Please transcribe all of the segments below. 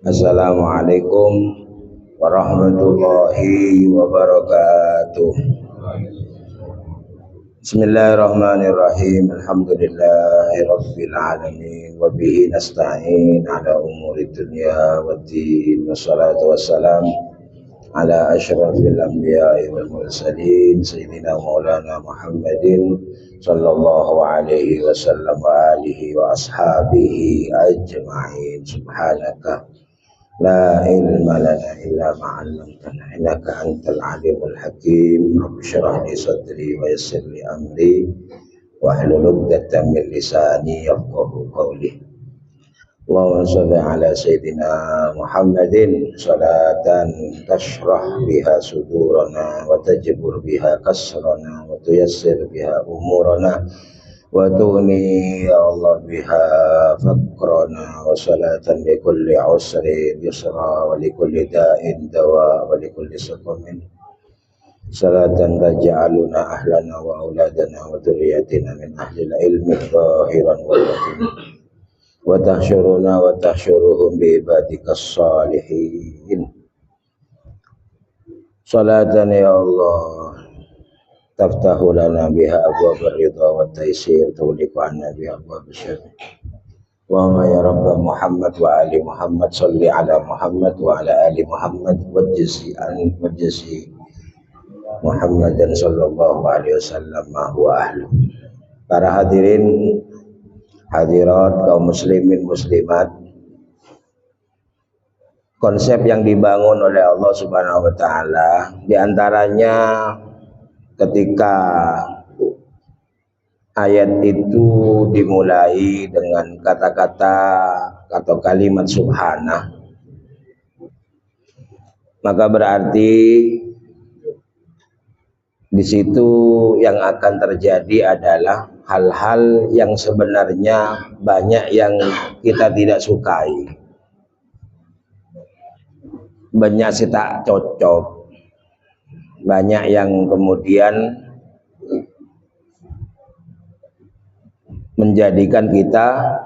Assalamualaikum warahmatullahi wabarakatuh. Bismillahirrahmanirrahim. Alhamdulillahi rabbil alamin wa bihi nasta'in ala umuri dunya waddin. Wassalatu wassalam ala asyrafil anbiya'i wal mursalin sayyidina maulana Muhammadin sallallahu alaihi wasallam wa alihi wa ashabihi ajma'in. Subhanaka la ilma lana illa ma 'allamtana innaka antal alimul hakim. Rabbi shrah li sadri wa yassir li amri wahlul 'uqdatam min lisani yafqahu qawli. Allahumma shalli ala sayyidina Muhammadin salatan tashrah biha sudurana wa tajbur biha kasrana wa tuyassir biha umurana wa tughni ya Allah biha fakrana wa salatan li kulli usrin yusra wa li kulli da'in dawa wa li kulli saqamin salatan taj'aluna ahlana wa auladana wa dhurriyyatina min ahlil ilmi zahiran wa batin wa tahsyuruna wa tahsyuruhum bi ibadikas salihin salatan ya Allah taftahu lana biha abwab ridha wa taysir tuliku anna biha abwab syarr. Wa ma ya rabb Muhammad wa ali Muhammad salli ala Muhammad wa ala ali Muhammad wajzi Muhammadan sallallahu alaihi wasallam ma huwa ahlu. Para hadirin hadirat kaum muslimin muslimat, konsep yang dibangun oleh Allah Subhanahu wa taala diantaranya ketika ayat itu dimulai dengan kata-kata atau kalimat subhanah, maka berarti di situ yang akan terjadi adalah hal-hal yang sebenarnya banyak yang kita tidak sukai, banyak sih tak cocok, banyak yang kemudian menjadikan kita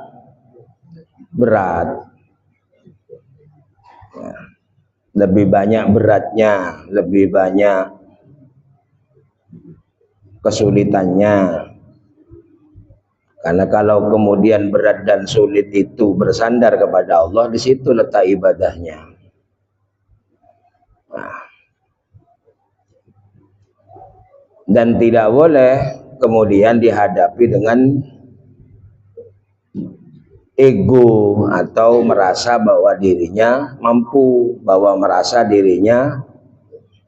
berat, lebih banyak beratnya, lebih banyak kesulitannya. Karena kalau kemudian berat dan sulit itu bersandar kepada Allah, di situ letak ibadahnya. Dan tidak boleh kemudian dihadapi dengan ego atau merasa bahwa dirinya mampu, bahwa merasa dirinya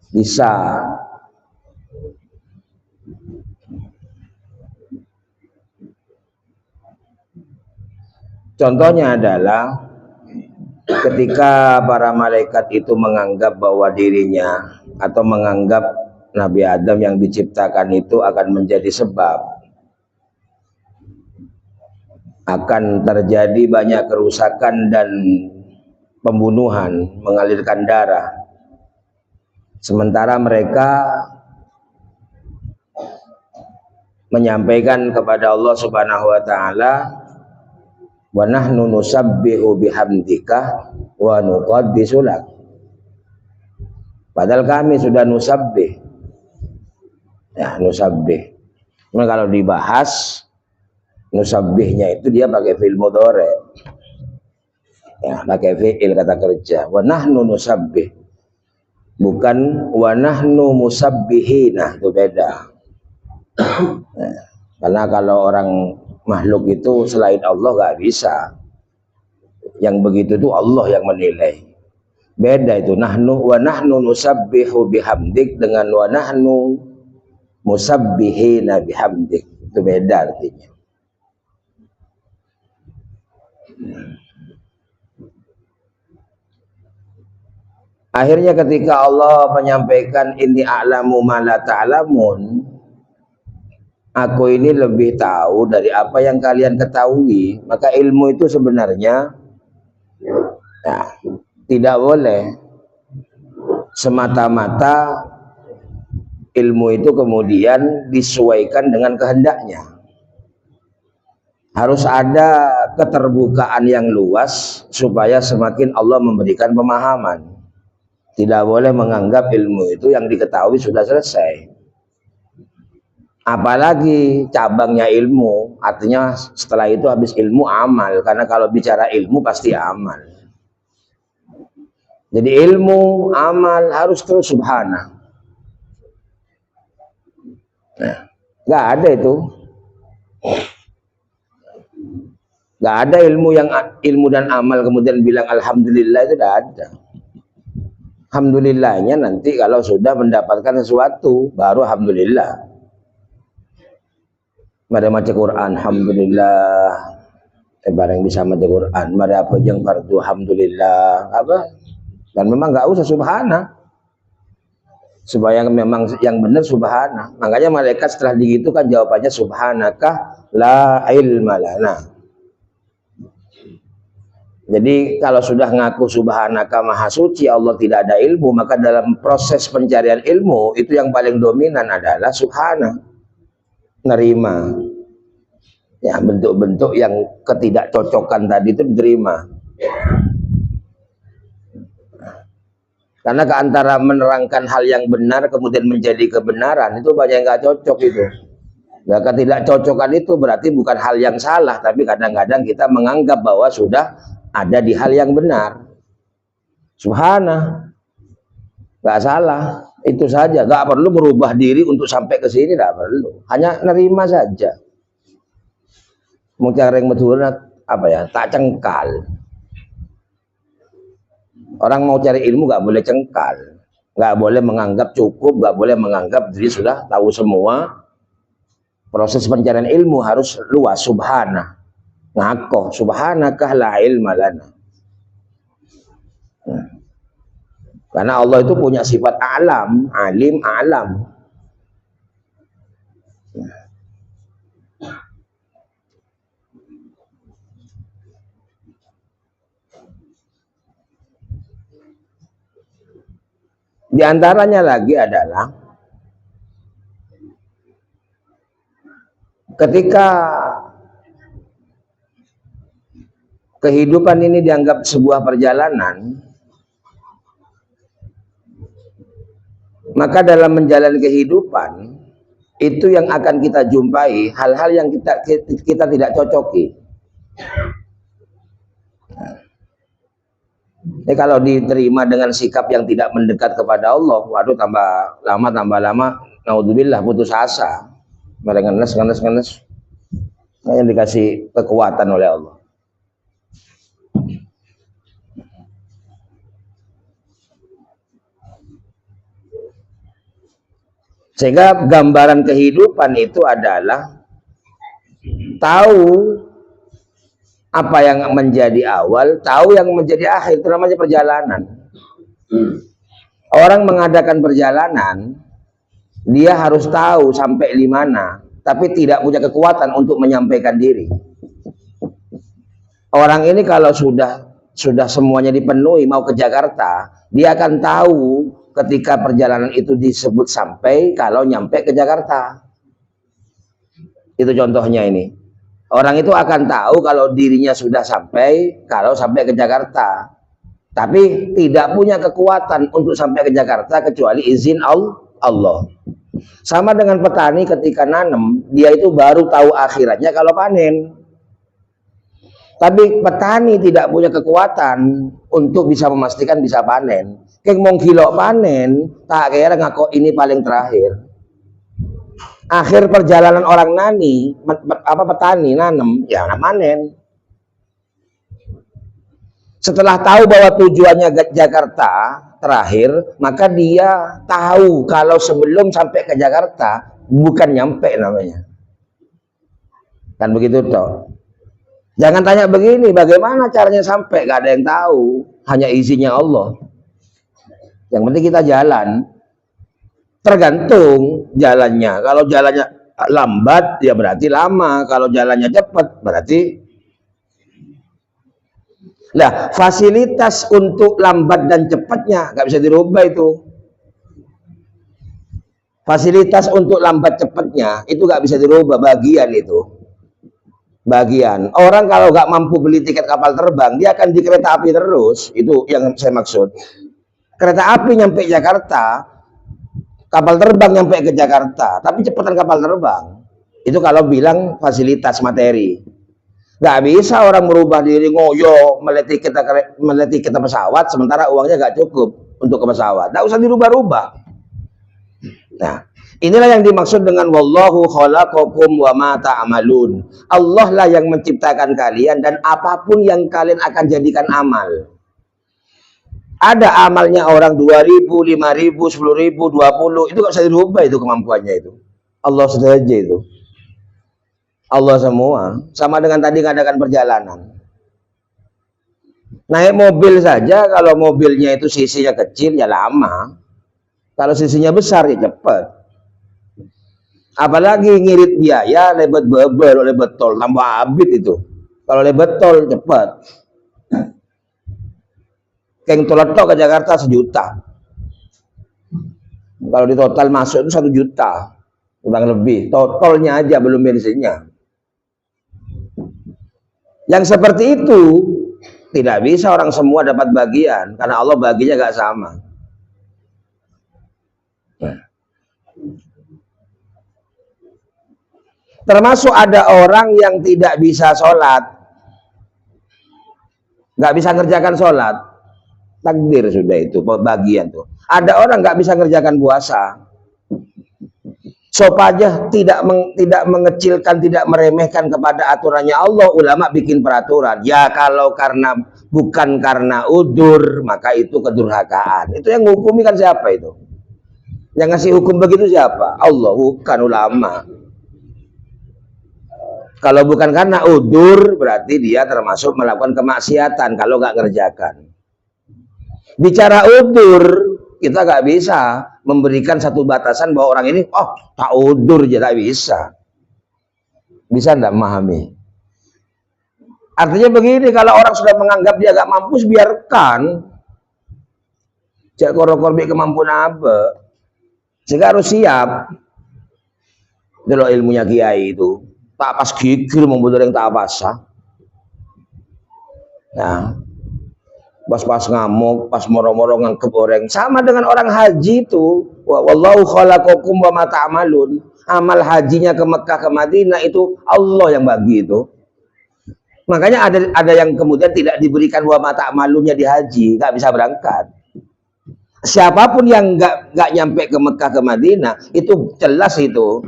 bisa. Contohnya adalah ketika para malaikat itu menganggap bahwa dirinya atau menganggap Nabi Adam yang diciptakan itu akan menjadi sebab akan terjadi banyak kerusakan dan pembunuhan, mengalirkan darah. Sementara mereka menyampaikan kepada Allah Subhanahu wa taala, wa nahnu nusabbihu bihamdika wa nuqaddisu lak. Padahal kami sudah nusabbih. Ya, nusabbih. Nah, kalau dibahas nusabbihnya itu dia pakai fi'il mudhari. Ya, pakai fi'il kata kerja. Wa nahnu nusabbih. Bukan wa nahnu musabbihina, itu beda. Nah, karena kalau orang makhluk itu selain Allah gak bisa. Yang begitu itu Allah yang menilai. Beda itu nahnu wa nahnu nusabbihu bihamdik dengan wa nahnu musabbihina bihamdik. Itu beda artinya. Akhirnya ketika Allah menyampaikan ini a'lamu ma la ta'lamun, aku ini lebih tahu dari apa yang kalian ketahui, maka ilmu itu sebenarnya ya, tidak boleh semata-mata ilmu itu kemudian disesuaikan dengan kehendaknya. Harus ada keterbukaan yang luas supaya semakin Allah memberikan pemahaman. Tidak boleh menganggap ilmu itu yang diketahui sudah selesai. Apalagi cabangnya ilmu, artinya setelah itu habis ilmu amal. Karena kalau bicara ilmu pasti amal. Jadi ilmu, amal harus terus subhanah. Nah, nggak ada itu. Nggak ada ilmu dan amal kemudian bilang alhamdulillah, itu tidak ada. Alhamdulillahnya nanti kalau sudah mendapatkan sesuatu baru alhamdulillah. Mari maca Quran alhamdulillah. Barang bisa maca Quran, mari apa yang fardu alhamdulillah. Apa? Dan memang nggak usah subhana. Supaya memang yang benar subhana. Makanya malaikat setelah digitu kan jawabannya subhanaka la ilma lana. Jadi kalau sudah ngaku subhanaka maha suci Allah tidak ada ilmu, maka dalam proses pencarian ilmu itu yang paling dominan adalah subhana. Nerima. Ya, bentuk-bentuk yang ketidakcocokan tadi itu diterima. Karena keantara menerangkan hal yang benar kemudian menjadi kebenaran itu banyak yang nggak cocok itu. Nah, ketidakcocokan itu berarti bukan hal yang salah, tapi kadang-kadang kita menganggap bahwa sudah ada di hal yang benar. Subhanah, nggak salah, itu saja. Nggak perlu merubah diri untuk sampai ke sini, nggak perlu. Hanya nerima saja. Mau cari yang betul apa ya? Tak cengkal. Orang mau cari ilmu nggak boleh cengkal, nggak boleh menganggap cukup, nggak boleh menganggap diri sudah tahu semua. Proses pencarian ilmu harus luas, subhanah. Ngakoh subhanakah la ilma lana. Karena Allah itu punya sifat alam, alim, alam. Di antaranya lagi adalah ketika kehidupan ini dianggap sebuah perjalanan, maka dalam menjalani kehidupan itu yang akan kita jumpai hal-hal yang kita tidak cocoki. Ini kalau diterima dengan sikap yang tidak mendekat kepada Allah, waduh tambah lama, naudzubillah putus asa, ngenes, yang dikasih kekuatan oleh Allah. Sehingga gambaran kehidupan itu adalah tahu apa yang menjadi awal, tahu yang menjadi akhir, itu namanya perjalanan. Orang mengadakan perjalanan, dia harus tahu sampai di mana, tapi tidak punya kekuatan untuk menyampaikan diri. Orang ini kalau sudah semuanya dipenuhi, mau ke Jakarta, dia akan tahu ketika perjalanan itu disebut sampai kalau nyampe ke Jakarta. Itu contohnya ini. Orang itu akan tahu kalau dirinya sudah sampai kalau sampai ke Jakarta. Tapi tidak punya kekuatan untuk sampai ke Jakarta kecuali izin Allah. Sama dengan petani ketika nanam, dia itu baru tahu akhiratnya kalau panen. Tapi petani tidak punya kekuatan untuk bisa memastikan bisa panen. Keng mong kilo panen, tak kira ngakok ini paling terakhir. Akhir perjalanan orang petani nanam, ya panen. Setelah tahu bahwa tujuannya Jakarta terakhir, maka dia tahu kalau sebelum sampai ke Jakarta bukan nyampe namanya. Kan begitu toh. Jangan tanya begini, bagaimana caranya sampai? Gak ada yang tahu, hanya izinnya Allah. Yang penting kita jalan. Tergantung jalannya. Kalau jalannya lambat, ya berarti lama. Kalau jalannya cepat, berarti. Nah, fasilitas untuk lambat dan cepatnya nggak bisa dirubah itu. Fasilitas untuk lambat cepatnya itu nggak bisa dirubah, bagian itu. bagian. Orang kalau nggak mampu beli tiket kapal terbang, dia akan di kereta api terus. Itu yang saya maksud. Kereta api nyampe Jakarta, kapal terbang nyampe ke Jakarta, tapi cepatan kapal terbang. Itu kalau bilang fasilitas materi. Nggak bisa orang merubah diri ngoyo meleti kita pesawat, sementara uangnya nggak cukup untuk ke pesawat. Nggak usah dirubah-rubah. Nah, inilah yang dimaksud dengan wallahu khalaqakum wa ma ta'malun. Allah lah yang menciptakan kalian dan apapun yang kalian akan jadikan amal. Ada amalnya orang 2.000, 5.000, 10.000, 20, itu nggak bisa dirubah itu kemampuannya itu. Allah saja itu. Allah semua. Sama dengan tadi ngadakan perjalanan. Naik mobil saja, kalau mobilnya itu sisinya kecil ya lama. Kalau sisinya besar ya cepat. Apalagi ngirit biaya, lebet bebel, lebet tol, tambah abit itu. Kalau lebet tol cepat. Keng Tolotok ke Jakarta 1 juta. Kalau di total masuk itu 1 juta, kurang lebih. Tolnya aja belum bensinnya. Yang seperti itu tidak bisa orang semua dapat bagian, karena Allah baginya gak sama. Termasuk ada orang yang tidak bisa sholat, nggak bisa ngerjakan sholat. Takdir sudah itu bagian tuh. Ada orang nggak bisa ngerjakan puasa. Sop aja tidak mengecilkan, tidak meremehkan kepada aturannya Allah, ulama bikin peraturan. Ya kalau bukan karena udur, maka itu kedurhakaan. Itu yang menghukumi kan siapa itu? Yang ngasih hukum begitu siapa? Allah, bukan ulama. Kalau bukan karena udur, berarti dia termasuk melakukan kemaksiatan kalau nggak ngerjakan. Bicara udur, kita nggak bisa memberikan satu batasan bahwa orang ini, tak udur aja, tak bisa. Bisa nggak memahami? Artinya begini, kalau orang sudah menganggap dia nggak mampu, biarkan. Cek korok-korok kemampuan apa? Sehingga harus siap. Itu loh ilmunya kiai itu. Tak pas gigil membunuh yang tak pasah. Nah, pas ngamuk, pas moro-moro ngangkep orang. Sama dengan orang haji itu. Wallahu khalaqakum wa ma ta'malun. Amal hajinya ke Mekah ke Madinah itu Allah yang bagi itu. Makanya ada yang kemudian tidak diberikan wa ma ta'malunnya di haji, nggak bisa berangkat. Siapapun yang nggak nyampe ke Mekah ke Madinah itu jelas itu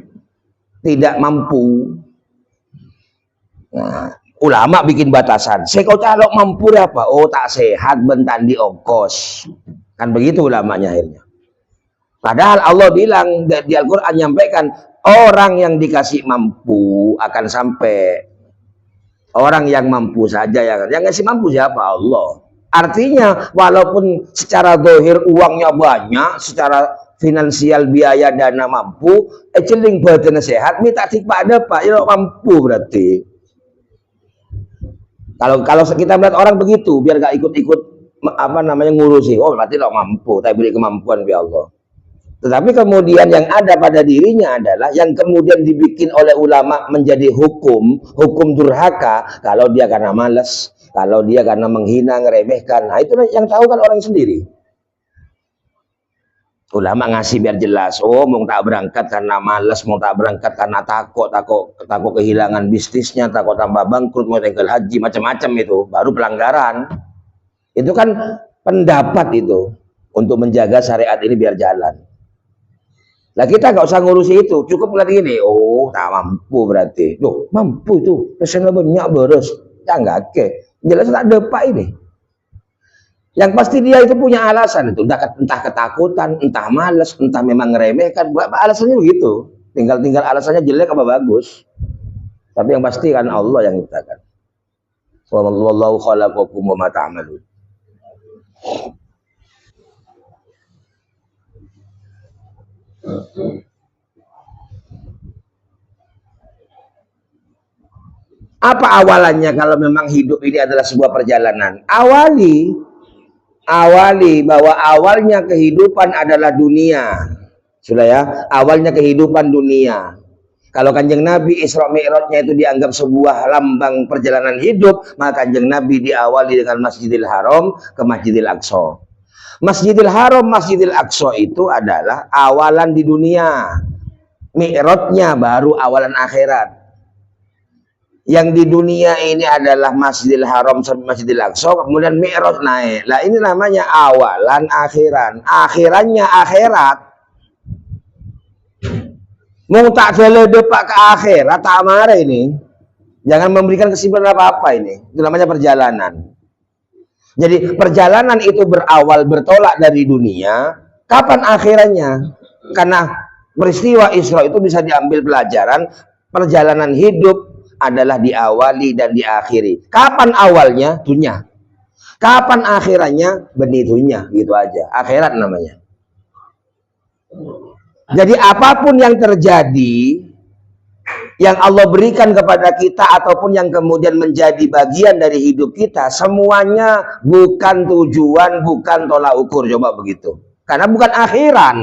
tidak mampu. Nah, ulama bikin batasan. Seko calok mampu apa? Oh tak sehat bentan di ongkos. Kan begitu ulamanya akhirnya. Padahal Allah bilang di Al-Quran nyampaikan orang yang dikasih mampu akan sampai. Orang yang mampu saja yang ngasih mampu siapa? Allah. Artinya walaupun secara dohir uangnya banyak, secara finansial biaya dana mampu, celing badan sehat, minta tikpak ada pak, ya mampu berarti. Kalau kita melihat orang begitu, biar gak ikut-ikut ngurusi, berarti lo mampu, tapi beri kemampuan ya Allah. Tetapi kemudian yang ada pada dirinya adalah yang kemudian dibikin oleh ulama menjadi hukum durhaka, kalau dia karena malas, kalau dia karena menghina, ngeremehkan. Nah, itu yang tahu kan orang sendiri. Ulama ngasih biar jelas. Mau tak berangkat karena malas, mau tak berangkat karena takut kehilangan bisnisnya, takut tambah bangkrut, mau tinggal haji, macam-macam itu. Baru pelanggaran. Itu kan pendapat itu untuk menjaga syariat ini biar jalan. Nah kita nggak usah ngurusi itu, cukup ngeliat gini. Tak mampu berarti. Loh, mampu tuh. Pesannya banyak boros. Ya enggak ke. Jelas tak ada pak ini. Yang pasti dia itu punya alasan itu, entah ketakutan, entah malas, entah memang ngeremehkan, alasannya begitu. Tinggal alasannya jelek apa bagus. Tapi yang pasti kan Allah yang ciptakan. Wallahu khalaqakum wa ma ta'malun. Apa awalannya kalau memang hidup ini adalah sebuah perjalanan? Awali bahwa awalnya kehidupan adalah dunia. Sudah ya, awalnya kehidupan dunia. Kalau Kanjeng Nabi Isra Mi'rajnya itu dianggap sebuah lambang perjalanan hidup, maka Kanjeng Nabi diawali dengan Masjidil Haram ke Masjidil Aqsa. Masjidil Haram, Masjidil Aqsa itu adalah awalan di dunia. Mi'rajnya baru awalan akhirat. Yang di dunia ini adalah Masjidil Haram sampai Masjidil Aqsa, kemudian Mi'raj naik. Lah ini namanya awalan akhiran. Akhirannya akhirat. Mau tak depak ke akhirat tak marah ini. Jangan memberikan kesimpulan apa-apa ini. Itu namanya perjalanan. Jadi perjalanan itu berawal bertolak dari dunia. Kapan akhirannya? Karena peristiwa Isra itu bisa diambil pelajaran. Perjalanan hidup adalah diawali dan diakhiri. Kapan awalnya? Dunia. Kapan akhirannya? Benih dunia. Gitu aja. Akhirat namanya. Jadi apapun yang terjadi, yang Allah berikan kepada kita ataupun yang kemudian menjadi bagian dari hidup kita, semuanya bukan tujuan, bukan tolak ukur. Coba begitu. Karena bukan akhiran.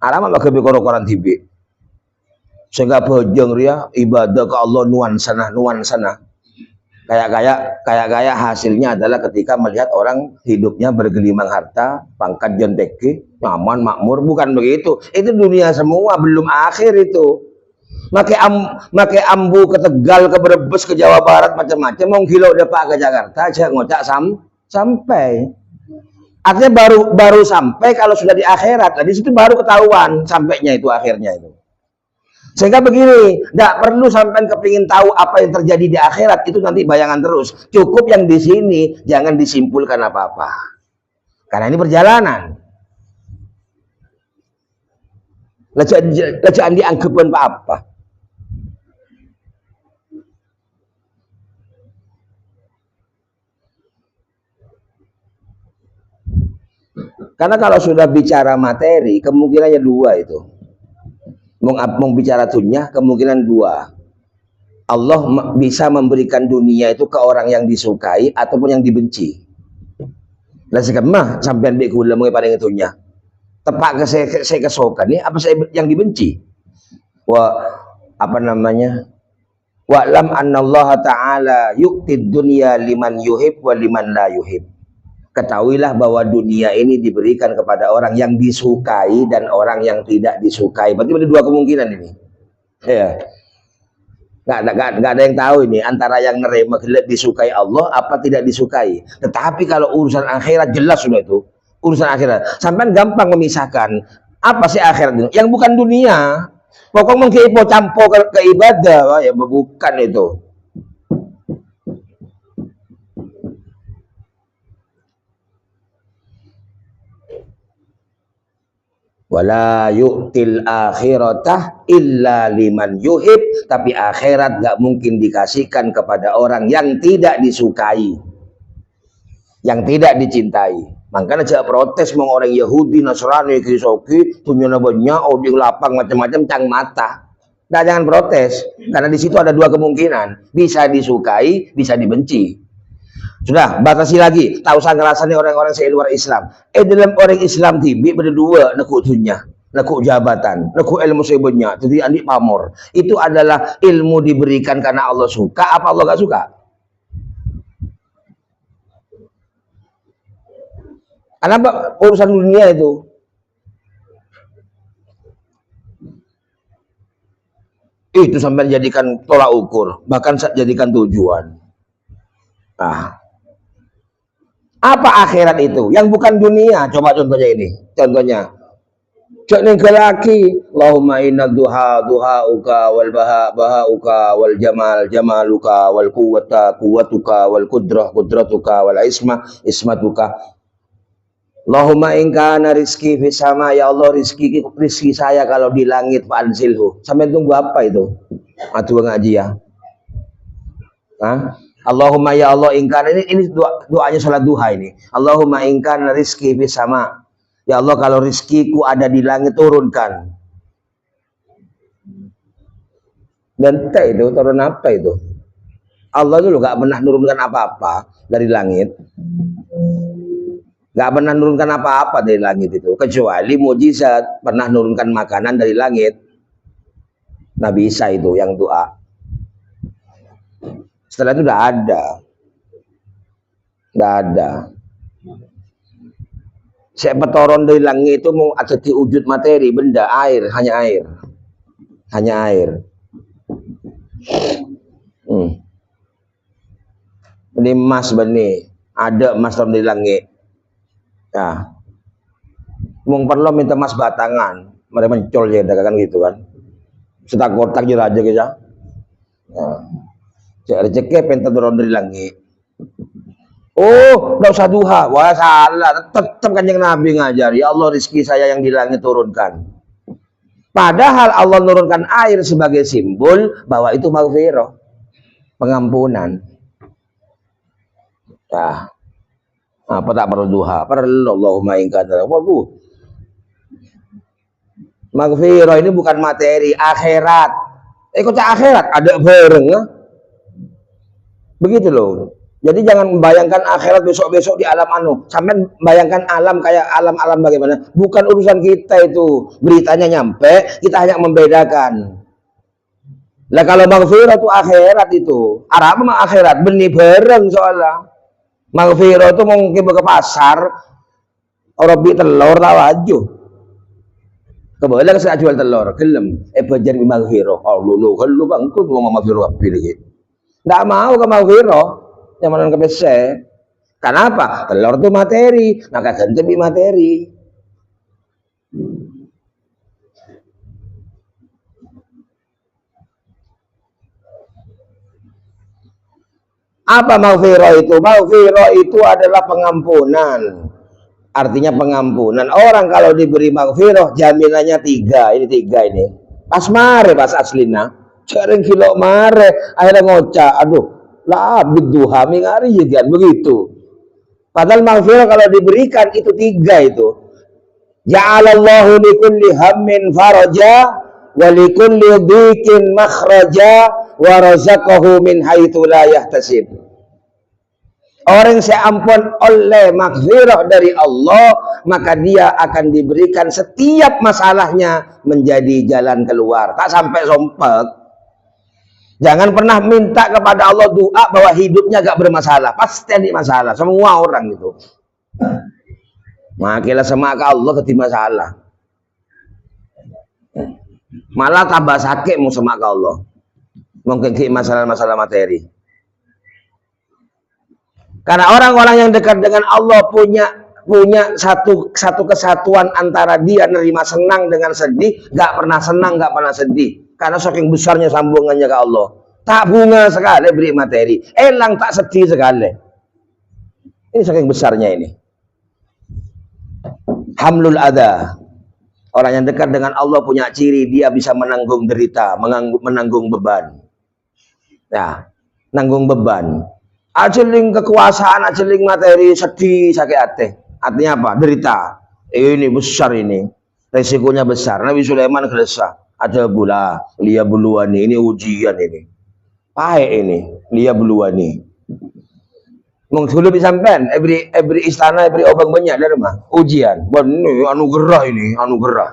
Alamat bagi koran tibi. Sehingga bojong ria ibadah ke Allah nuan sana. Kayak hasilnya adalah ketika melihat orang hidupnya bergelimang harta, pangkat jonteki, nyaman, makmur. Bukan begitu. Itu dunia semua, belum akhir itu. Make ambu ke Tegal, ke Brebes, ke Jawa Barat, macam-macam. Mau kilo depak ke Jakarta, aja ngocak sampai. Artinya baru sampai kalau sudah di akhirat. Nah, di situ baru ketahuan sampainya itu akhirnya itu. Sehingga begini, tidak perlu sampai kepingin tahu apa yang terjadi di akhirat, itu nanti bayangan terus. Cukup yang di sini, jangan disimpulkan apa-apa. Karena ini perjalanan. Lejaan dianggapkan apa-apa. Karena kalau sudah bicara materi, kemungkinannya dua itu. Mau bicara dunia, kemungkinan dua. Allah bisa memberikan dunia itu ke orang yang disukai ataupun yang dibenci. Lah sekemah sampean mbek kula mung paring dunia. Tepak ke saya kesokan nih apa saya yang dibenci? Apa namanya? Wa lam annallaha ta'ala yu'tid dunya liman yuhib wa liman la yuhib. Ketahuilah bahwa dunia ini diberikan kepada orang yang disukai dan orang yang tidak disukai. Berarti ada dua kemungkinan ini. Ya. Nggak ada yang tahu ini antara yang nerima disukai Allah apa tidak disukai. Tetapi kalau urusan akhirat jelas sudah itu. Urusan akhirat. Sampai gampang memisahkan apa sih akhirat itu? Yang bukan dunia. Pokoknya mungkin campur ke ibadah, ya bukan itu. Wala yu'til akhiratah illa liman yuhib. Tapi akhirat gak mungkin dikasihkan kepada orang yang tidak disukai, yang tidak dicintai. Makanya aja protes mau orang Yahudi, Nasrani, Kristoki, punya banyak, di lapang macam-macam cang mata. Nah, jangan protes, karena di situ ada dua kemungkinan, bisa disukai, bisa dibenci. Sudah, batasi lagi. Tak usah ngerasani orang-orang saya luar Islam. Dalam orang Islam tibi berdua nekuk dunia, nekuk jabatan, nekuk ilmu sebenarnya. Jadi andi pamor. Itu adalah ilmu diberikan karena Allah suka. Apa Allah gak suka? Kenapa urusan dunia itu? Itu sampai jadikan tolak ukur, bahkan jadikan tujuan. Nah, apa akhirat itu? Yang bukan dunia. Coba contohnya ini. Contohnya. Cok nih laki. Allahumma inna duhauka wal bahauka wal jamaluka wal quwwatuka wal qudratuka wal ismatuka. Allahumma in kana rizki fis sama, ya Allah rizki saya kalau di langit fanzilhu. Sampai tunggu apa itu? Aduh ngaji ya. Hah? Allahumma ya Allah ingkar ini doanya salat duha ini. Allahumma ingkar rizki fis sama. Ya Allah kalau rizkiku ada di langit turunkan. Dan itu turun apa itu? Allah itu gak pernah nurunkan apa-apa dari langit. Gak pernah nurunkan apa-apa dari langit itu. Kecuali mujizat pernah nurunkan makanan dari langit. Nabi Isa itu yang doa. Setelah itu udah ada. Nggak ada. Saya petoron dari langit itu mau ada di wujud materi, benda, air, hanya air. Hanya air. Ini emas benih, ada emas turun dari langit. Nah, mau perlu minta emas batangan, mereka mencol ya dagangan gitu kan. Setak kotak je aja gitu. Nah, cek rezeki pengen turun dari langit. Oh, enggak usah duha. Wah, salah. Tetap Kanjeng Nabi ngajar, ya Allah rizki saya yang di langit turunkan. Padahal Allah menurunkan air sebagai simbol bahwa itu maghfirah, pengampunan. Nah, apa tak perlu duha? Perlu Allahumma in kana. Waduh. Maghfirah ini bukan materi, akhirat. Kok akhirat ada bareng ya? Begitu loh. Jadi jangan membayangkan akhirat besok-besok di alam sampai membayangkan alam kayak alam-alam bagaimana. Bukan urusan kita itu. Beritanya nyampe, kita hanya membedakan. Lah kalau maghfirah itu akhirat itu. Arab mah akhirat, benih bareng soalnya. Maghfirah itu mungkin ke pasar, orang beli telur tawajuh. Keboleh saya jual telur, gelem. Bajar bi maghfirah. Oh lu bangku mau maghfirah pilih gitu. Nggak mau ke maghfirah, zaman ke PC. Kenapa? Telur itu materi, maka ganti bi materi. Apa maghfirah itu? Maghfirah itu adalah pengampunan. Artinya pengampunan. Orang kalau diberi maghfirah jaminannya 3. Ini 3 ini. Pas mare pas aslina. Sering kilo mare akhirnya ngocak. Aduh, lah biduha mingari ya begitu. Padahal maghfirah kalau diberikan itu 3 itu. Ja'alallahu likulli hammin faraja wa likulli dhikin makhraja wa razaqahu min haitsu la yahtasib. Orang saya ampun oleh maghfirah dari Allah, maka dia akan diberikan setiap masalahnya menjadi jalan keluar. Tak sampai sompek. Jangan pernah minta kepada Allah doa bahwa hidupnya gak bermasalah. Pasti ada masalah. Semua orang itu. Makilah semak Allah ketika masalah. Malah tambah sakit mau semak Allah. Mungkin masalah-masalah materi. Karena orang-orang yang dekat dengan Allah punya satu kesatuan antara dia nerima senang dengan sedih, gak pernah senang, gak pernah sedih. Karena saking besarnya sambungannya ke Allah. Tak bunga sekali beri materi, elang tak sedih sekali. Ini saking besarnya ini. Hamlul adha. Orang yang dekat dengan Allah punya ciri dia bisa menanggung derita, menanggung beban. Nah, nanggung beban. Ajeling kekuasaan, ajeling materi, sedih, sakit hati. Artinya apa? Derita. Ini besar ini. Resikonya besar. Nabi Sulaiman gelisah. Ada pula liya buluani. Ini ujian ini. Pahit ini. Liya buluani. Mungkin disampaikan. Every istana, every obang banyak dari mah. Ujian. Ini anugerah ini. Anugerah.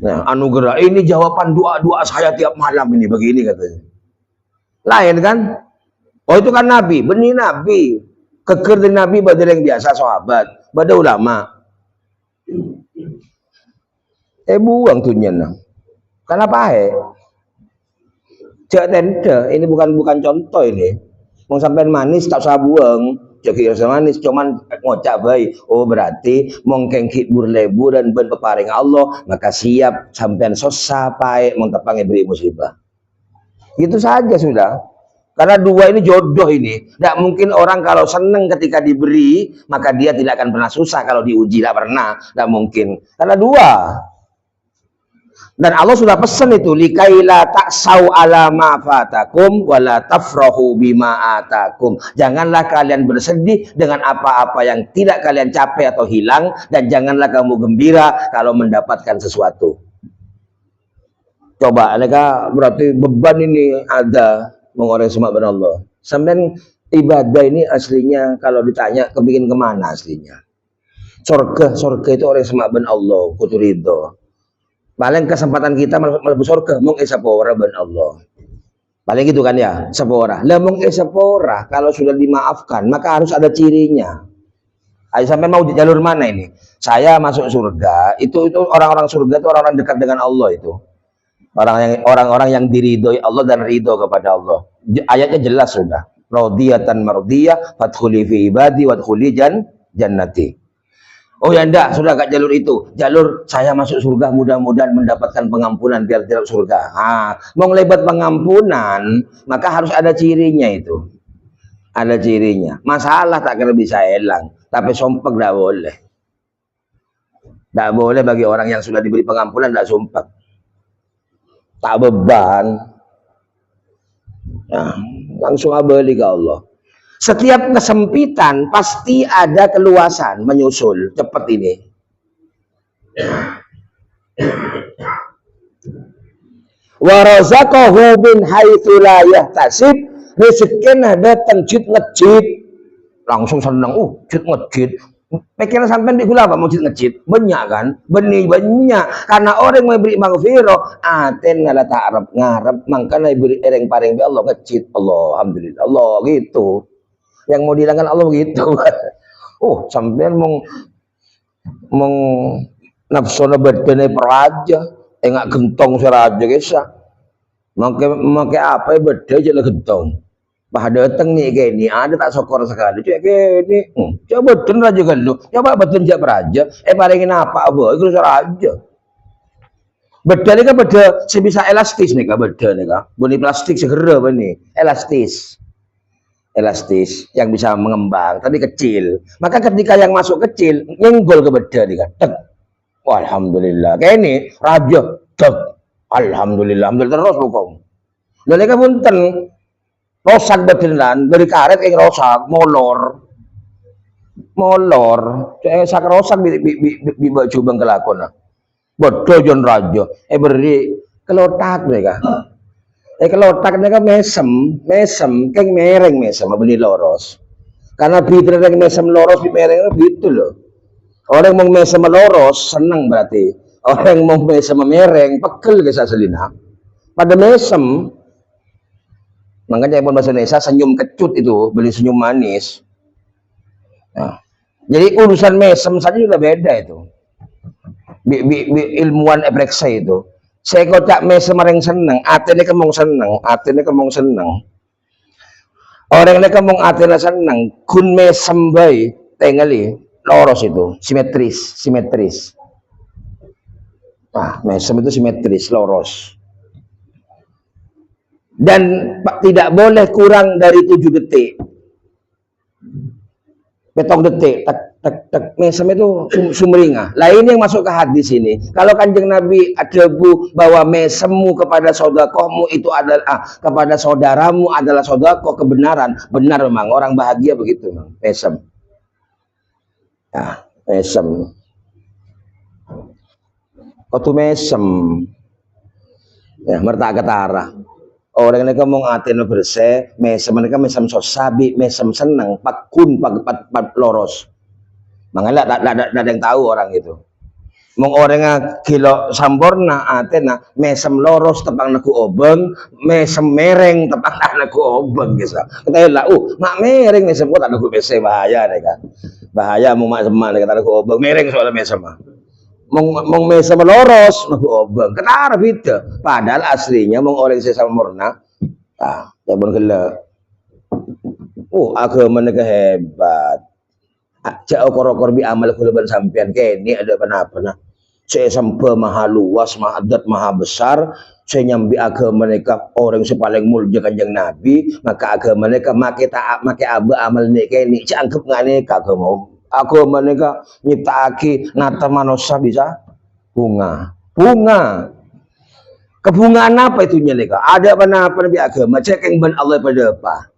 Nah, anugerah. Ini jawaban doa-doa saya tiap malam ini. Begini katanya. Lain kan? Oh itu kan Nabi, benih Nabi. Keker dari Nabi badal yang biasa sahabat, badal ulama. Buang tuh nyenang. Kenapa Cek tente, ini bukan contoh ini. Mau sampai manis tak usah buang. Jadi rasa manis, cuman ngocak baik. Oh berarti mongkeng hibur lebu dan ben peparing Allah, maka siap sampean sosa pae montepange beri musibah. Gitu saja sudah. Karena 2 ini jodoh ini. Tidak mungkin orang kalau senang ketika diberi, maka dia tidak akan pernah susah kalau diuji. Tidak pernah. Tidak mungkin. Karena 2. Dan Allah sudah pesan itu. Likaila taksau ala ma fatakum wala tafrahu bima atakum. Janganlah kalian bersedih dengan apa-apa yang tidak kalian capai atau hilang. Dan janganlah kamu gembira kalau mendapatkan sesuatu. Coba, mereka berarti beban ini ada. Mengoreng semak benar Allah. Sampai ibadah ini aslinya kalau ditanya kepingin kemana aslinya? Surga itu orang semak benar Allah, kutu ridho. Paling kesempatan kita mlebu surga mung sapora ben Allah. Paling gitu kan ya, sapora. Lah mung sapora kalau sudah dimaafkan maka harus ada cirinya. Ayo sampai mau di jalur mana ini? Saya masuk surga, itu orang-orang surga itu orang-orang dekat dengan Allah itu. Orang-orang yang diridhoi Allah dan ridho kepada Allah. Ayatnya jelas sudah. Radiyatan mardiyah fadkhuli fi ibadi wadkhuli jannati. Oh ya enggak, sudah gak jalur itu. Jalur saya masuk surga mudah-mudahan mendapatkan pengampunan biar tidak surga. Mau lebat pengampunan, maka harus ada cirinya itu. Ada cirinya. Masalah tak kira bisa hilang, tapi sumpah tidak boleh. Tidak boleh bagi orang yang sudah diberi pengampunan tidak sumpah. Tak beban. Nah, langsung abali ke Allah. Setiap kesempitan pasti ada keluasan menyusul. Cepat ini. Wa razaqahu min haitsu la yahtasib. Rezekinya datang jit ngejit. Langsung senang. Jit ngejit. Pikiran sampean di gula apa mau jit ngejit? Banyak kan? Benih banyak. Karena orang yang beri maghfirah, aten ngala ta'arab ngarep mangkana beri ereng paring be Allah ngejit. Allah alhamdulillah. Allah gitu. Yang mau dihilangkan Allah begitu. Sampean mong nafsuna badane peraja, enggak gentong seraja kesa. Make apa ya beda aja lah gentong. Bah dateng nih kayak ini ada tak sokor sekali. Cek kayak ini. Coba beden raja kan lu. Coba beden jak peraja. Paringin apa boy itu seraja. Beda nih kan beda sebisa elastis nih kan beda nih kan. Boni plastik segera bani elastis yang bisa mengembang tapi kecil. Maka ketika yang masuk kecil nyenggol ke beda nih kan. Alhamdulillah. Kayak ini raja. Alhamdulillah terus hukum. Lalu kan punten rosak bedenan dari karet yang rosak molor. Sak rosak di baju bang kelakon. Bodoh jon raja. Beri kelotak mereka. Kalau otaknya kan mesem, keng mereng mesem, beli loros. Karena bitter yang mesem loros di mereng gitu loh. Orang mau mesem loros senang berarti. Orang mau mesem mereng pegel ke saselina. Pada mesem, makanya pun bahasa Indonesia senyum kecut itu, beli senyum manis. Nah, jadi urusan mesem saja sudah beda itu. Ilmuwan Ebreksa itu. Saya kocak mesem orang seneng, atene kemong seneng. Orang ini kemong atene seneng, kun mesem bae, tengali loros itu, simetris. Mesem itu simetris, loros. Dan tidak boleh kurang dari 7 detik. Petong detik, mesem itu sumringah. Lah ini yang masuk ke hadis ini. Kalau kanjeng Nabi adebu bahwa mesemmu kepada sodakohmu itu adalah kepada saudaramu adalah sodakoh kebenaran. Benar memang orang bahagia begitu memang. Mesem. Mesem. Kotu mesem. Mertak ketara. Orang ini ngomong atene bersih, mesem mereka mesem sosabi, mesem seneng, pakun, pak loros. Makanya ada yang tahu orang itu. Mong orangnya kilo sampurna atena mesem loros tepang naku obeng, mesem mereng tepang naku obeng gitu. Kita lah, mak mereng mesem kok tak naku bese bahaya nih kan. Bahaya mau mak semak kata naku obeng mereng soalnya mesem mah. Mong mesem loros naku obeng. Kenapa itu? Padahal aslinya mong orang sampurna. Ya pun gila. Agama mereka hebat. Cak okor bi amal kulaban sampean kene ada apa-apa. Saya sampai maha luas, maha adat, maha besar. Saya nyambi agama mereka orang sepaling mulia kanjeng Nabi, maka agama mereka make amal nek kene. Cak anggap ngane agama mereka nyiptaake nata manusia bisa bunga. Kebungaan apa itu nyeleka? Ada apa nabi agama? Cek yang ben Allah pada apa?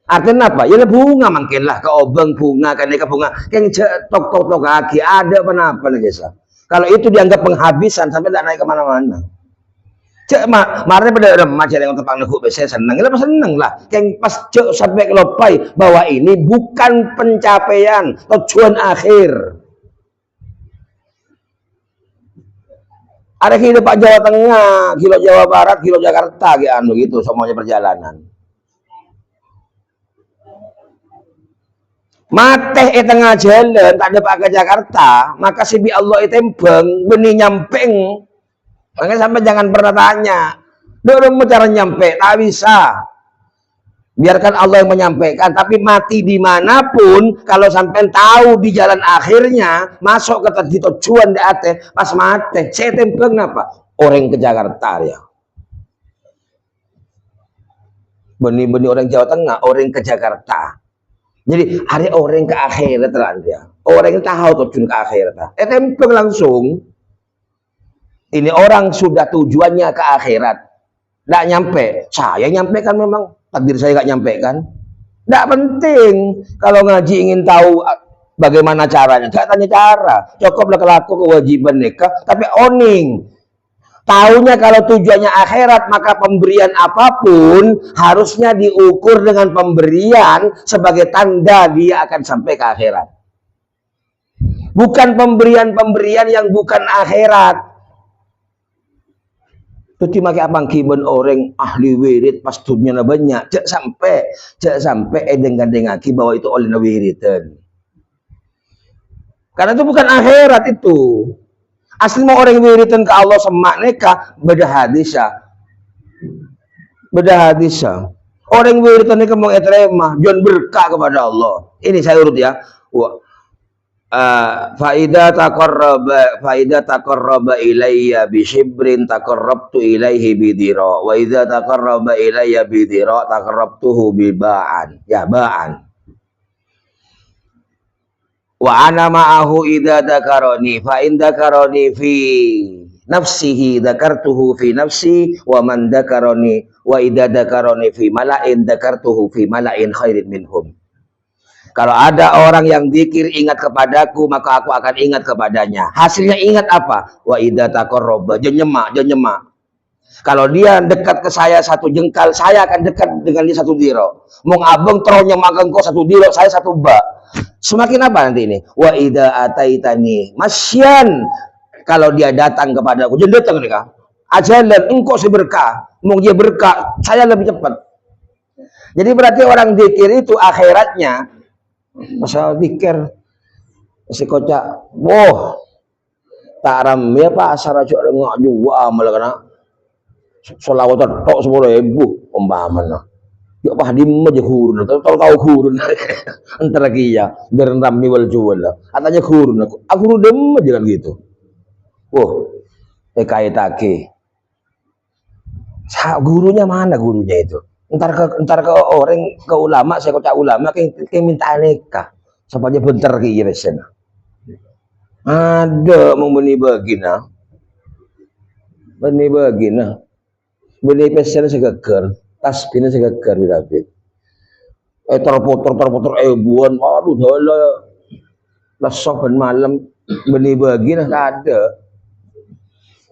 Artinya apa? Ya bunga mungkin lah ke obeng bunga kan ke bunga yang tok kaki ada apa nih guys? Kalau itu dianggap penghabisan sampai tidak naik kemana-mana. Cek marah pada remaja yang tepang nekuk biasanya seneng lah. Yang pas cek sampai kelopai bahwa ini bukan pencapaian tujuan akhir. Ada kilo Pak Jawa Tengah, kilo Jawa Barat, kilo Jakarta gitu semuanya perjalanan. Mateh tengah jalan tak ada Pak ke Jakarta, maka sibi Allah itembeng benih nyampeng. Makanya sampai jangan pernah tanya, dorong cara nyampe, tak bisa. Biarkan Allah yang menyampaikan, tapi mati dimanapun, kalau sampai tahu di jalan akhirnya, masuk ke tadi tujuan di ate, pas mati, saya tempeng apa? Orang ke Jakarta ya. Benih-benih orang Jawa Tengah, orang ke Jakarta. Jadi ada orang ke akhirat lah dia. Orang yang tahu tujuan ke akhirat. Tempeng langsung. Ini orang sudah tujuannya ke akhirat. Nggak nyampe. Saya nyampaikan memang. Takdir saya nggak nyampaikan. Nggak penting. Kalau ngaji ingin tahu bagaimana caranya. Nggak tanya cara. Cukuplah kelaku kewajiban nikah. Tapi oning. Taunya kalau tujuannya akhirat, maka pemberian apapun harusnya diukur dengan pemberian sebagai tanda dia akan sampai ke akhirat. Bukan pemberian-pemberian yang bukan akhirat. Tuti make abang kiben orang ahli wirid pas dunia banyak. Cek sampai edeng-gandengaki bahwa itu oleh wiridan. Karena itu bukan akhirat itu. Asli mau orang wiridan ke Allah semak neka beda hadisah. Beda hadisah. Orang wiridan neka mau etrema, jangan berkah kepada Allah. Ini saya urut ya. Faida taqarraba ilayya bi shibrin taqarrabtu ilaihi bidira wa idza taqarraba ilayya bidira taqarrabtuhu bi ba'an ya ba'an wa ana ma'ahu idza dzakarani fa in dzakarani fi nafsihi dzakartuhu fi nafsi wa man dzakarani wa idza dzakarani fi mala'in dzakartuhu fi mala'in khairin minhum. Kalau ada orang yang zikir ingat kepadaku, maka aku akan ingat kepadanya. Hasilnya ingat apa? Wa idza taqarraba, jangan nyemak. Kalau dia dekat ke saya satu jengkal, saya akan dekat dengan dia satu diro. Mung abang teronya makan kau satu diro, saya satu ba. Semakin apa nanti ini? Wa idza ataitani masyan. Kalau dia datang kepadaku, jangan datang mereka. Ajalan engkau seberkah, mung dia berkah, saya lebih cepat. Jadi berarti orang zikir itu akhiratnya masalah zikir si kocak, wah tak ramai apa asal aja nggak juga malah kena solawat tok 10.000 pemahaman. Ya pak dim aja hurun, tahu hurun entar lagi ya berendam wal jual lah. Katanya hurun aku dem aja kan gitu. Wah kaitake. Gurunya mana gurunya itu? Entar ke orang ke ulama, saya kocak ulama kayak minta nikah supaya bentar kayak biasanya. Ada mau benih begina, benih pesan segeger, tas bina segeger di David. Terputar buan, aduh dah lesok ben malam benih begina ada.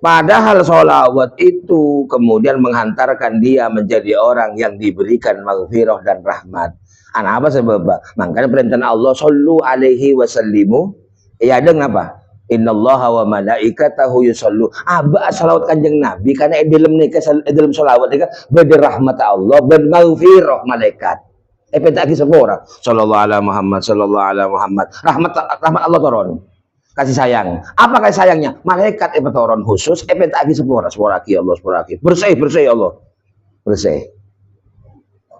Padahal sholawat itu kemudian menghantarkan dia menjadi orang yang diberikan maghfirah dan rahmat. Apa sebabnya? Makanya perintah Allah sallu alaihi wasallimu. Ya dengan apa? Innallaha wa malaikatahu yusallu. Aba salawat kanjeng Nabi karena dalam sholawat itu beda rahmat Allah dan maghfirah malaikat. Peta lagi sepora. Sallallahu alaihi Muhammad, sallallahu alaihi Muhammad. Rahmat Allah turun. Kasih sayang. Apa kasih sayangnya? Malaikat turun khusus lagi sepora lagi Allah lagi. Bersih Allah. Bersih.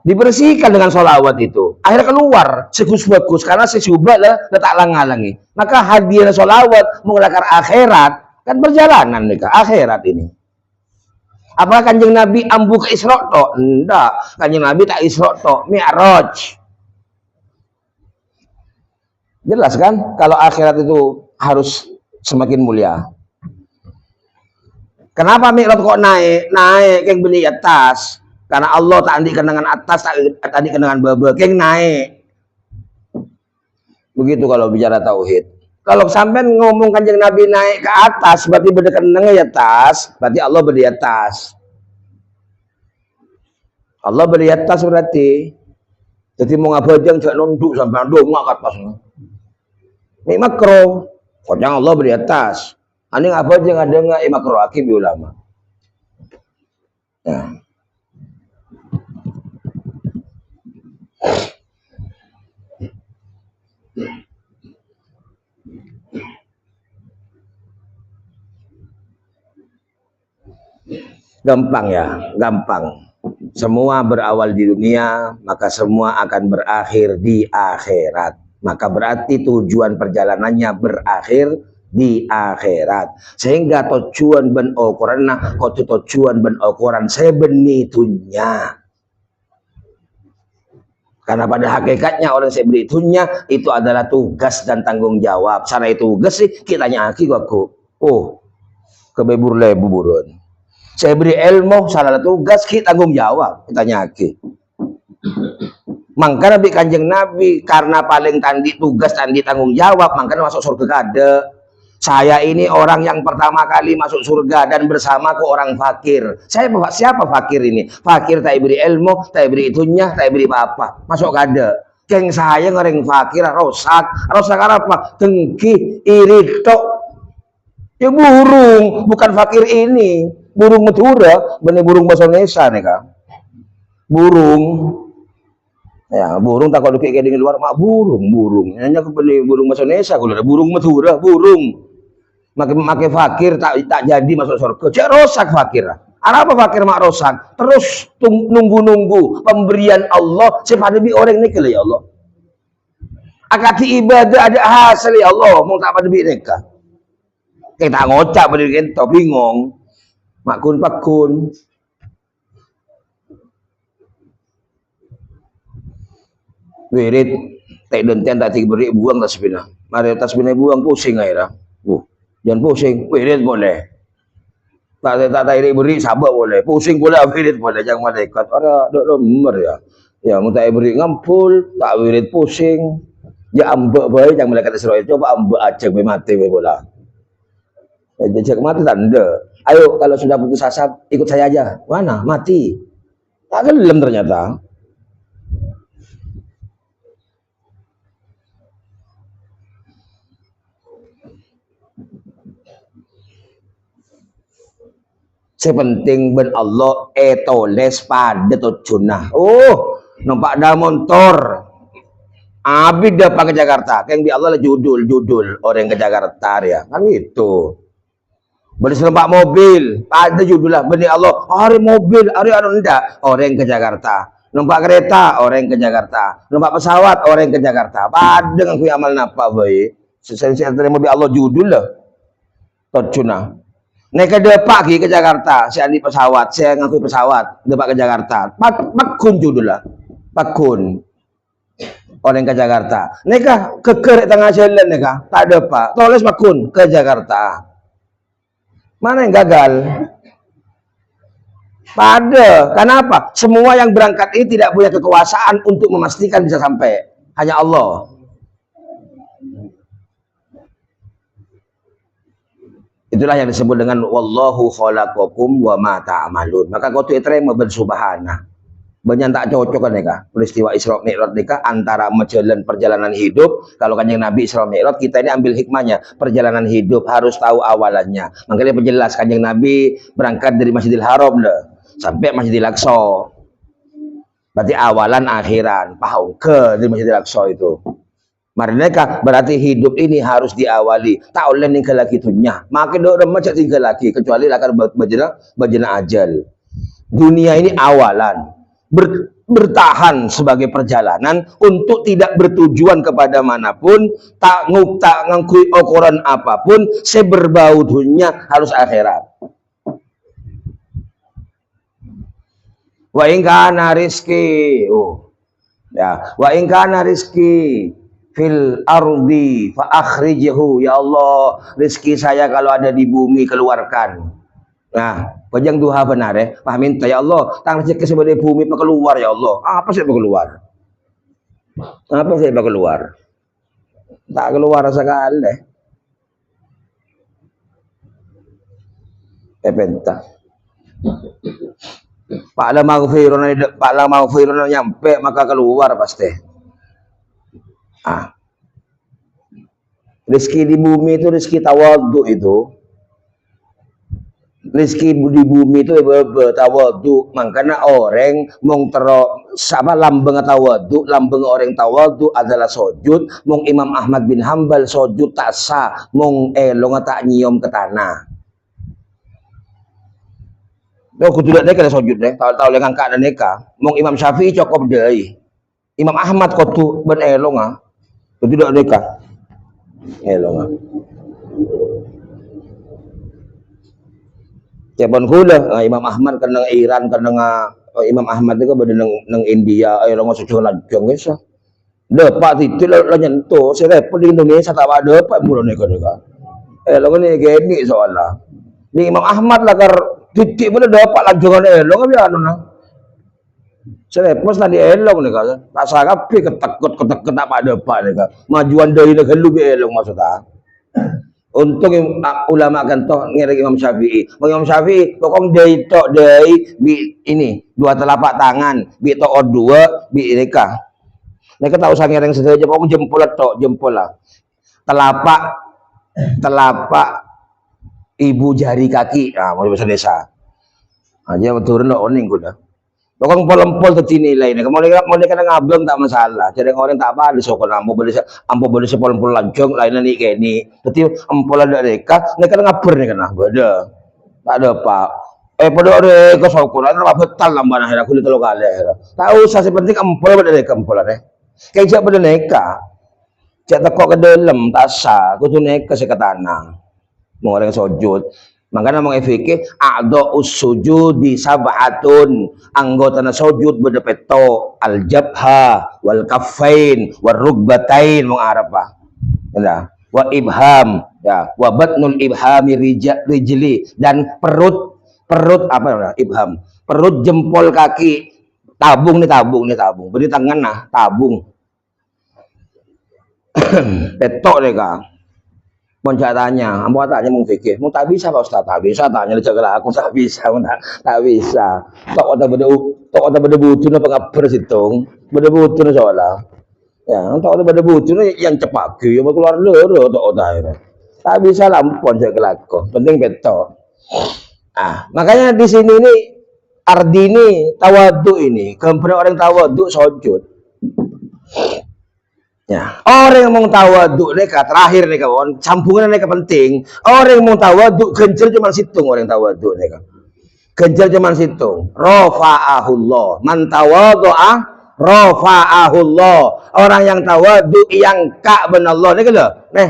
Dibersihkan dengan sholawat itu. Akhirnya keluar bagus karena sesubah letak lang-langi. Maka hadiah sholawat mengelakar akhirat kan perjalanan nih ke akhirat ini. Apakah kanjeng Nabi ambu ke Isra tok? Enggak. Kanjeng Nabi tak Isra tok, Mi'raj. Jelas kan kalau akhirat itu harus semakin mulia. Kenapa Mi'raj kok naik yang beli atas? Karena Allah tak andi kenangan atas, tak andi kenangan bawah, yang naik. Begitu kalau bicara tauhid. Kalau sampai ngomong kanjeng Nabi naik ke atas, berarti berdekat dengan di atas, berarti Allah berdi atas. Allah berdi atas berarti. Jadi mau ngabajang jangan nunduk sampai nunduk ke atas. Ini makro. Kocang Allah berdi atas. Ani apa aja ada nggak makro akib ulama. Ya. Gampang ya, gampang. Semua berawal di dunia, maka semua akan berakhir di akhirat. Maka berarti tujuan perjalanannya berakhir di akhirat. Sehingga tujuan ben ukuran, tujuan ben ukuran saya benitunya. Karena pada hakikatnya orang saya beritunya itu adalah tugas dan tanggung jawab. Cara itu tugas sih kitanya aki aku. Oh, kebebur lebuburun. Saya beri ilmu, salah tugas, kita tanggung jawab, kita nyaki. Mangkana Nabi Kanjeng Nabi karena paling tandi tugas tandi tanggung jawab, mangkana masuk surga kada. Saya ini orang yang pertama kali masuk surga dan bersama ke orang fakir. Saya siapa fakir ini? Fakir tak beri ilmu, tak beri itunya, tak beri apa-apa. Masuk kada. Keng saya ngering fakir, rosak apa? Dengki, iri tok. Ya burung, bukan fakir ini. Burung Madura, benih burung bahasa Indonesia nih kak. Burung, ya burung tak kalau kayak di luar mak burung. Hanya ke benih burung bahasa Indonesia, kalau ada burung Madura, burung. Makai fakir tak jadi masuk surga. Cek rosak fakir. Apa fakir mak rosak? Terus nunggu pemberian Allah. Sepada bi orang ini kali ya Allah. Akati ibadah ada hasil ya Allah. Mau tak pada bi mereka. Kita ngocak pada kita bingung. Makun pakun. Wirid tak denten tak beri buang tasbihna. Mari tasbihna buang pusing akhirnya. Jangan pusing. Wirid boleh. Tak beri sabar boleh. Pusing boleh, wirid boleh. Jangan malaikat. Ada nomor ya. Ya mau tak beri ngampul, tak wirid pusing. Ya ambek bae jangan malaikat Israel. Coba ambek aja mati bola. Jejak mati tanda. Ayo kalau sudah putus asa ikut saya aja. Mana? Mati. Tak gelem ternyata. Sepenting ben Allah etoles pada tujunah. Oh, nampak dah motor. Abid dah ke Jakarta. Yang di Allah lah judul orang ke Jakarta ya. Kan itu. Beli serempak mobil, ada judul lah benih Allah. Hari mobil, hari anu ndak, orang ke Jakarta. Numpak kereta, orang ke Jakarta. Numpak pesawat, orang ke Jakarta. Padang aku amal napa boy. Saya mobil Allah judul lah. Tocuna. Naik ke depak ke Jakarta, saya di pesawat, saya ngaku pesawat, depak ke Jakarta. Pakun judul lah. Pakun. Orang ke Jakarta. Naik ke tengah jalan nika, tak ada pak. Tulis pakun ke Jakarta. Mana yang gagal? Pada, kenapa? Semua yang berangkat ini tidak punya kekuasaan untuk memastikan bisa sampai. Hanya Allah. Itulah yang disebut dengan wallahu khalaqakum wa ma ta'malun. Maka kau tu etre bersubhana. Banyak tak cocok kan ya peristiwa Isra Mi'raj nikah antara perjalanan hidup. Kalau Kanjeng Nabi Isra Mi'raj, kita ini ambil hikmahnya. Perjalanan hidup harus tahu awalannya. Makanya penjelas Kanjeng Nabi berangkat dari Masjidil Haram sampai Masjidil Aqsa. Berarti awalan akhiran, paham ke di Masjidil Aqsa itu. Mereka berarti hidup ini harus diawali. Tak oleh nih lagi tunya. Makin orang macam tinggal lagi kecuali akan bajana ajal. Dunia ini awalan. Bertahan sebagai perjalanan untuk tidak bertujuan kepada manapun, tak ngangkui ukuran apapun, seberbau dunia harus akhirat. Wa in kana rizki, wa in kana rizki fil ardi fa akhrijhu, ya Allah, rezeki saya kalau ada di bumi keluarkan. Nah, pajang duha benar ya. Pahamin ya Allah, tang rezeki sebagai bumi keluar ya Allah. Apa sih keluar? Apa sih keluar? Tak keluar sekali. Penta. Pak la maghfirun nyampe maka keluar pasti. Rezeki di bumi itu rezeki tawadhu itu. Rizki di bumi itu tawadhu, makanya orang mong tero sama lambeng tawadhu, lambeng orang tawadhu adalah sujud. Mong Imam Ahmad bin Hambal sujud tak sah, mong elong tak nyium ke tanah. Lo kudu dak kena sujud deh, tahu lengan kak dan neka. Mong Imam Syafi'i cukup deh. Imam Ahmad kudu ben elong ah. Kudu dak neka. Elong ah. Cepon kula Imam Ahmad kena Iran kena Imam Ahmad itu pada nang India ayo lo suci lajong guys. Dapat itu lo nyentuh saya di Indonesia tak ada dapat mulu nika. Lo ni gini soalnya. Ni Imam Ahmad lah kar titik pada dapat lajongan lo kan anu nah. Saya pos tadi elong nika. Tak sangat pi ketekut tak pada dapat nika. Majuan dari negara lu elong maksudnya. Untuk ulama kan toh ngerek Imam Syafi'i. Imam Syafi'i pokok dari tok dari bi ini dua telapak tangan, bi tok dua bi mereka. Mereka tahu sang ngereng saja pokok jempol tok jempol lah. Telapak ibu jari kaki. Ah, mau bahasa desa. Aja turun lo oning kuda. Pokok empol-empol tu nilai ni. Mau kena ngabeng tak masalah. Jadi orang tak apa ada sokol ambo beli sepol-empol lancung lain ni kayak ni. Tapi empol ada mereka, ni kena ngaper ni kena. Beda. Tak ada apa. Pada ada ke sokol, ada apa betal lamban akhir aku ditolong kali. Tak usah sepenting empol pada mereka empol ada. Kayak pada mereka. Cak tekok ke dalam tak sah. Aku tu mereka sekatana. Mau orang sujud. Makanya mau fikih a'dha us-sujudi sab'atun, anggota sujud bedepeto al-jabha wal kaffain wal rukbatain mong arapa. Ya, wa ibham ya, wa batnul ibhami rijli dan perut apa ya, ibham. Perut jempol kaki tabung. Beri tangan nah, tabung. Petok deka. Moncak tanya, ambo tanya mung fikih, mung tak bisa Pak Ustaz, tak bisa tanya jaga aku tak bisa, tak bisa. Tok ada beda butuh apa kabar situng, beda butuh soalnya. Ya, tok ada beda butuh yang cepat ke, yang keluar loro tok ada. Tak bisa lampon jaga aku, penting beto. Ah, makanya di sini ini ardi ini tawadhu ini, kemudian orang tawadhu sujud. Ya, orang yang mau tawaduk mereka terakhir nih kawan, sambungan mereka penting. Orang yang mau tawaduk kencel cuma situng orang tawaduk mereka. Kencel cuma situng. Rafa'ahullah. Man tawadu'a rafa'ahullah. Orang yang tawaduk yang kak ben Allah nih kalau. Nih,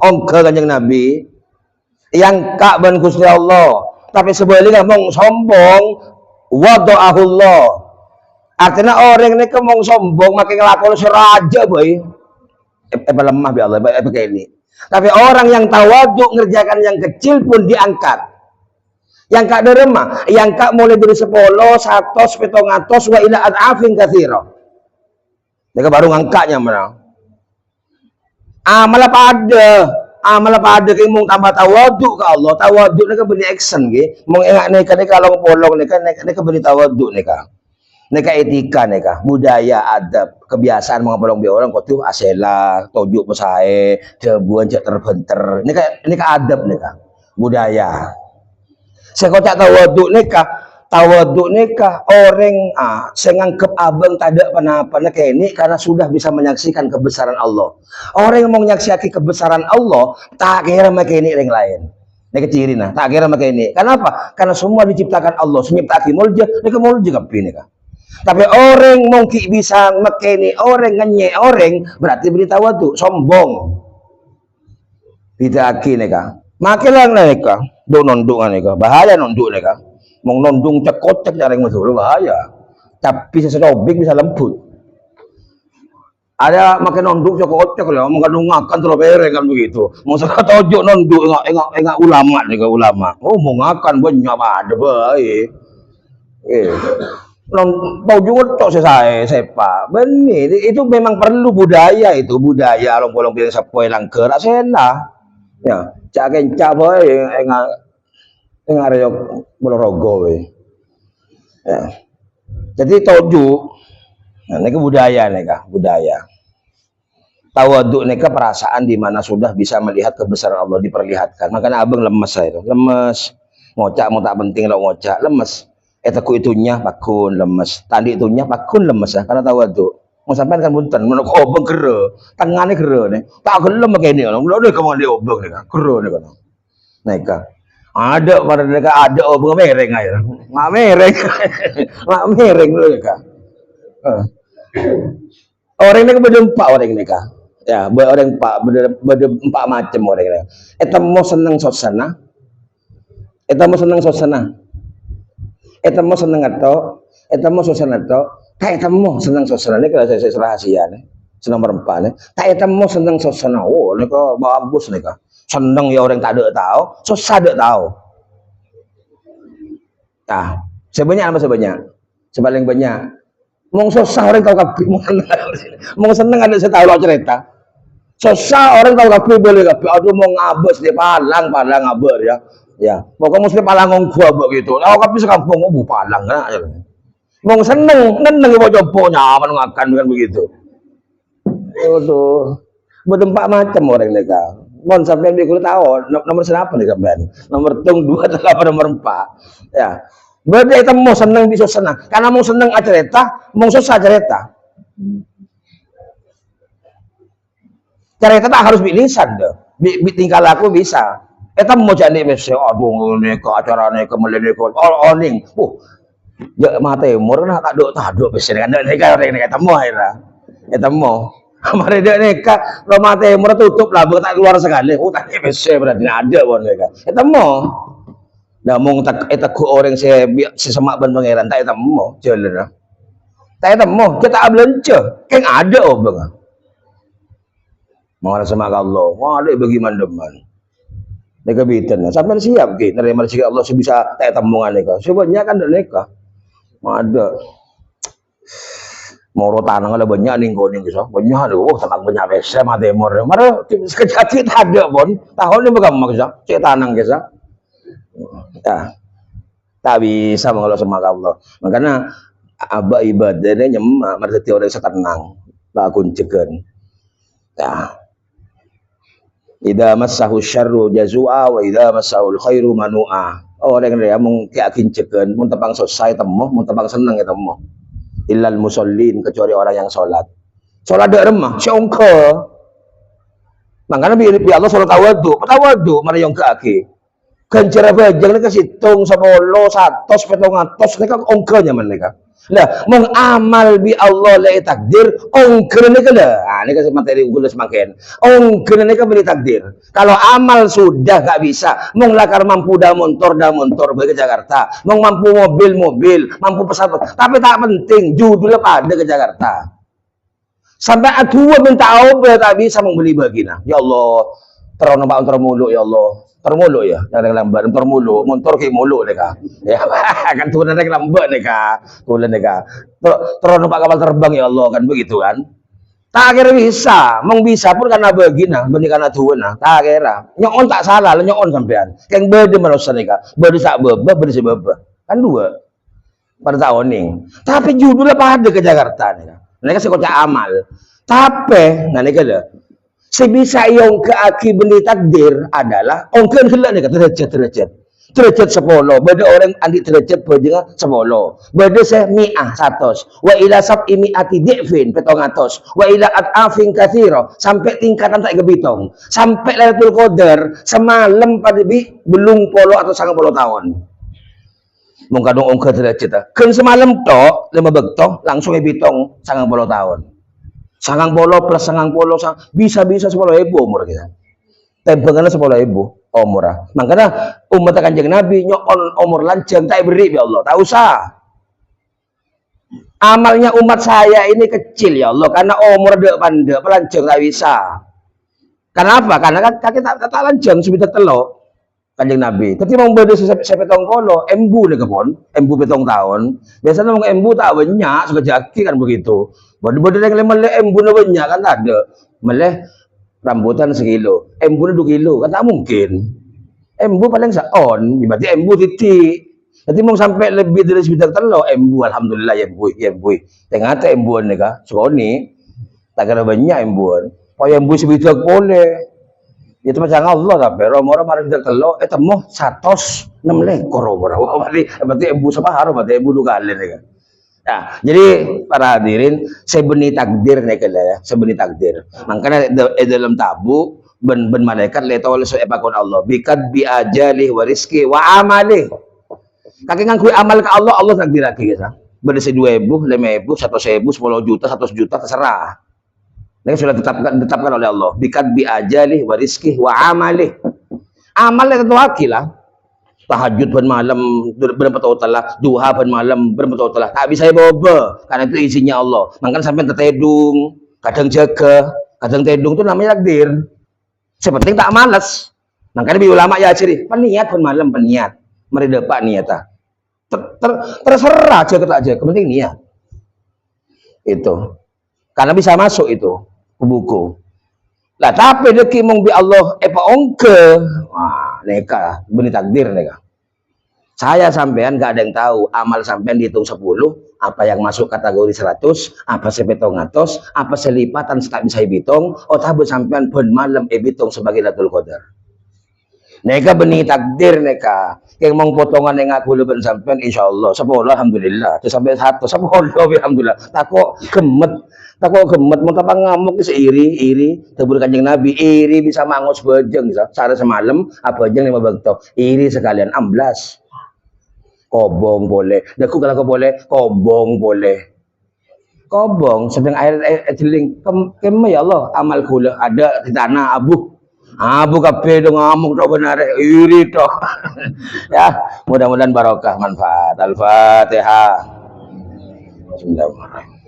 ongke kanjeng Nabi yang kak ben Gusti Allah. Tapi sebaliknya mau sombong wada'ahullah. Artinya orang ini kemong sombong makin ngelakon seraja boy. Lemah bi Allah kayak ini. Tapi orang yang tawaduk ngerjakan yang kecil pun diangkat. Yang kak derema, yang kak mulai dari 10, 100, 700 wa ila ad'afin katsira. Mereka baru ngangkatnya mana? Malah pada mong tambah tawaduk ke Allah. Tawaduk mereka beri action nggih. Mong engak nek kalau polong nek beri tawaduk neka. Neka etika neka budaya adab kebiasaan mga palong orang kau tuh asela tojuk pesae debuan cak terbenter neka adab neka budaya saya kau tak tawaduk neka orang saya nganggep abang tak ada apa-apa kayak ini karena sudah bisa menyaksikan kebesaran Allah. Orang yang mau menyaksikan kebesaran Allah tak kira mereka ini yang lain. Neka ciri nah tak kira mereka ini. Kenapa? Karena semua diciptakan Allah. Semiptaki mulja neka mulja kapi neka. Tapi orang mungkin bisa makeni orang ngenye orang berarti beritahu tuh sombong. Tidak neka. Makilang neka, do nondung neka, bahaya nondung neka. Mau nondung cekot cara yang betul bahaya. Tapi sesedobik bisa lembut. Ada makin nondung cekot lah, mau ngadungakan terus bereng kan begitu. Mau sekat ojo nondung enggak ulama neka ulama. Oh mau ngakan banyak ada baik. Tahu juga tok saya sepa benih itu memang perlu budaya itu budaya long bilang sepoi langker asena ya cak kencak boy enggak reyok bolorogo ya jadi toju nah ini budaya tawaduk neka perasaan di mana sudah bisa melihat kebesaran Allah diperlihatkan makanya abang lemes saya itu lemes Ngocak mau tak penting lo ngocak lemes. Ku itunya pakun lemes. Tadi itunya pakun lemes ya karena tahu itu. Mau sampean kan punten menurut obeng gere. Tengane gere nih. Tak gelem kene ngono. Lho nek kemana dia obeng nih. Gere nih kono. Neka. Ada pada mereka ada obeng mereng aja. Nggak mereng. Nggak mereng dulu neka. Orang ini beda empat orang ini kah? Ya, orang empat beda empat macam orang ini. Eta mau seneng suasana, eta mau seneng suasana, eta mau seneng atau, eta mau suasana atau, kayak eta mau seneng suasana ini kalau saya rahasia nih, seneng berempat nih. Kayak eta mau seneng suasana, oh ini kok bagus nih kah? Seneng ya orang tak ada tahu, susah ada tahu. Nah, sebanyak apa sebanyak? Sepaling banyak. Mau susah orang tahu kabeh, mau seneng ada saya tahu lo cerita. Susah orang tahu kabeh boleh kabeh. Aduh mau ngabes di palang ngaber ya. Ya, pokoknya mesti palang gua begitu. Lah kabeh sekampung mau bu palang kan. Mau seneng mau coba nyaman ngakan kan begitu. Aduh. Berdempak macam orang neka. Mon sampai mikir tahu nomor berapa nih sampean? Nomor tung 2 atau nomor 4. Ya. Berarti kita mau seneng bisa senang. Karena mau seneng cerita, mau susah cerita. Cerita tak harus bilisan deh. Tinggal aku bisa. Kita mau jadi mesej, aduh ini ke acara ini ke melini ke oning. Ya mate murna tak dok besi kan nek orang ini ketemu akhirnya. Ketemu. Kemarin dia neka, lo mate murna tutup lah, tak keluar sekali. Tadi mesej berarti ada bon neka. Ketemu. Nah, mong ku orang saya semak ban pangeran tak temu jalan. Tak temu kita belanja, kan ada obeng. Mau sama Allah, mau ada bagi mandeman. Neka bitan, sampai siap ki nerima rezeki Allah sebisa tak temuan neka. Sebenarnya kan neka. Mau ada. Mau rotan kalau banyak nih kau nih kisah, banyak ada. Tentang banyak besa mati mor. Mara sekejap kita ada bon. Tahun ini bukan maksudnya, cek tanang kisah. Ya, tak bisa mengelola sama Allah. Makanya abah ibadahnya nyemak, mereka orang setenang, lakun ceken. Ya, idza massahu syarru jazua wa idza massahu khairu manua. Orang yang mung yakin ceken, mun tepang selesai temu, mun tepang seneng ya temu. Illal musallin kecuali orang yang sholat. Sholat dak remah, syongke. Makanya bi Allah sholat tawadu, mari yang kaki. Ganjar bajang nika situng 10 100 700 nika ongkenya mereka. Lah mung amal bi Allah la takdir ongkene nika lah. Ah nika materi unggul semakin. Ongkene nika beli takdir. Kalau amal sudah gak bisa, mung lakar mampu dah motor bagi Jakarta, mung mampu mobil, mampu pesawat. Tapi tak penting judulnya pada ke Jakarta. Sampai aduh minta obat tak bisa membeli bagina. Ya Allah, terono pak termulu ya Allah. Termulu ya, yang lambat termulu, motor ke mulu neka. Ya, kan tuh nanti lambat neka, kulen neka. Terus numpak kapal terbang ya Allah kan begitu kan. Tak kira bisa, mong bisa pun karena begina, benih karena tuh nah. Tak kira, nyokon tak salah, nyokon sampean. Yang beda manusia neka, beda sak beba, beda si beba, kan dua. Pada tahun ini, tapi judulnya pada ke Jakarta neka. Neka sekolah amal, tapi nah neka dah. Sebisa yang keaki benih takdir adalah ongkir gelak nih derajat 10 beda orang andi derajat bajingan 10 beda saya mi'ah 100 wa ila sab'i mi'ati di'fin 700 wa ila at'afin katsira sampai tingkatan tak gebitong sampai Lailatul Qadar semalam pada belum polo atau 90 tahun mung kadung ongkir derajat kan semalam tok 5 bekto langsung gebitong 90 tahun. 90 plus 90 bisa 10.000 umur kita. Tempengannya 10.000 umur. Makanya umat Kanjeng Nabi nyokon umur lanjang tak beri ya Allah. Tak usah. Amalnya umat saya ini kecil ya Allah karena umur dek pandek pelanjang tak bisa. Kenapa? Karena kan kaki tak lanjang sudah telok. Kanjeng Nabi. Ketika mau beda sepetong polo, embu nih kepon, embu petong tahun. Biasanya mau embu tak banyak, sekejaki kan begitu. Bodoh-bodoh yang lemah embu banyak kan tak ada. Meleh rambutan sekilo, embu 2 kilo kan tak mungkin. Embu paling seon, berarti embu titik. Jadi mau sampai lebih dari sekitar telo embu, alhamdulillah ya embu. Tengah ada embuan nih kah, sekoni. Tak kira banyak embuan. Oh embu sebidak boleh. Itu macam Allah tapi orang-orang mari kita telo temu 106 lekor orang. Berarti ibu siapa harus berarti ibu dua kali nih kan. Nah, jadi para hadirin sebeni takdir nih kala ya, sebeni takdir. Makanya dalam tabu ben malaikat leto oleh sepakon Allah. Bikat bi ajali wa rizki wa amali. Kaki ngangkui amal ke Allah, Allah takdir lagi gitu. Berdasi 2.000, 5.000, 100.000, 10 juta, 100 juta terserah. Ini sudah ditetapkan oleh Allah. Bikat bi ajali wa rizki wa amali. Amalnya tentu wakilah. Tahajud ban malam berapa telah, duha ban malam berapa telah. Tak bisa boba karena itu isinya Allah. Makanya sampai tertedung, kadang jaga, kadang tedung itu namanya takdir. Sepenting tak malas. Makanya bi ulama ya ciri, peniat ban malam peniat. Mari dapat niatah. Terserah aja kita aja, penting niat. Itu. Karena bisa masuk itu ke buku. Lah tapi deki mung bi Allah apa ongke. Wah, neka beni takdir neka. Saya sampean gak ada yang tahu amal sampean dihitung 10, apa yang masuk kategori 100, apa sepetong atos, apa selipatan tak bisa hitung, oh tabu sampean ben malam hitung sebagai Lailatul Qadar. Neka beni takdir neka. Yang mau potongan yang aku leban sampean insyaallah 10 alhamdulillah. Terus sampai 1 10 alhamdulillah. Takok gemet mau tapang ngamuk iri tebur Kanjeng Nabi iri bisa mangus bejeng bisa. Sare semalam apa bejeng 5 bekto. Iri sekalian 16. Kobong boleh. Daku kalau boleh, kobong boleh. Kobong sedang air jeling keme ya Allah amal kula ada di tanah abu. Abu kape dong ngamuk dong benar iri toh. Ya, mudah-mudahan barokah manfaat. Al-Fatihah. Bismillahirrahmanirrahim.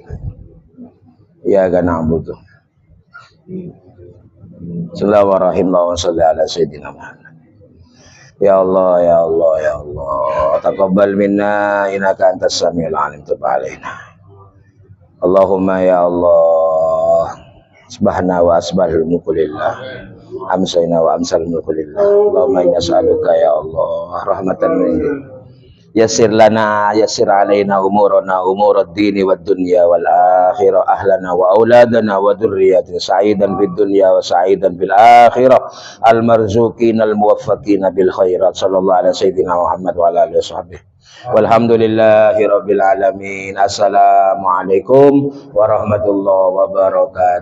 Ya gana butuh. Bismillahirrahmanirrahim. Allahumma sholli ala sayyidina Muhammad. Ya Allah, ya Allah, ya Allah. Taqabbal minna innaka antas samiul alim. Tub alaina. Allahumma ya Allah. Subhana wa asbahul mulku lillah. Amsayna wa amsal mulku lillah. Allahumma inna as'aluka ya Allah rahmatan min indik. Yassir lana yassir alaina umurana umurad dini wad dunya wal akhirah ahlana wa auladana wa dzurriyyatina sa'idan fid dunya wa sa'idan fil akhirah al marzuqin al muwaffaqin bil khairat sallallahu alaihi sayyidina Muhammad wa ala alihi washabbihi walhamdulillahi rabbil alamin. Assalamualaikum warahmatullahi wabarakatuh.